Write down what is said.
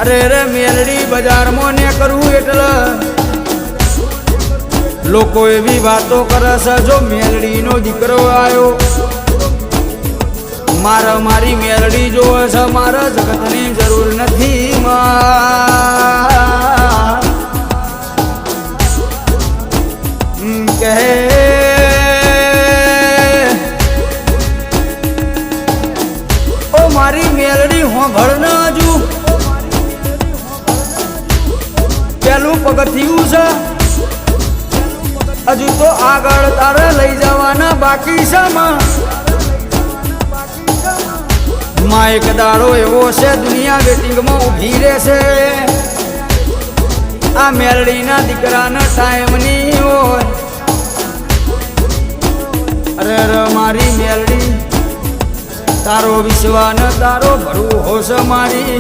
અરે રે મેલડી બજારમાં ને કરવું એટલે લોકો એવી વાતો કરે છે જો મેલડીનો દીકરો આવ્યો મારી મેલડી જોવે છે મારા જગતની જરૂર નથી કહે ઓ મારી મેલડી હોભળ ન હજુ પેલું પગથિયું છે હજુ તો આગળ તારે લઈ જવાના બાકી છે માં એક દાડો એવો છે દુનિયા વેટિંગમાં ઊભી રહેશે આ મેલડીના દીકરાના ટાઈમની હોય અરે મારી મેલડી તારો વિશ્વાસ તારો ભરું હોશ મારી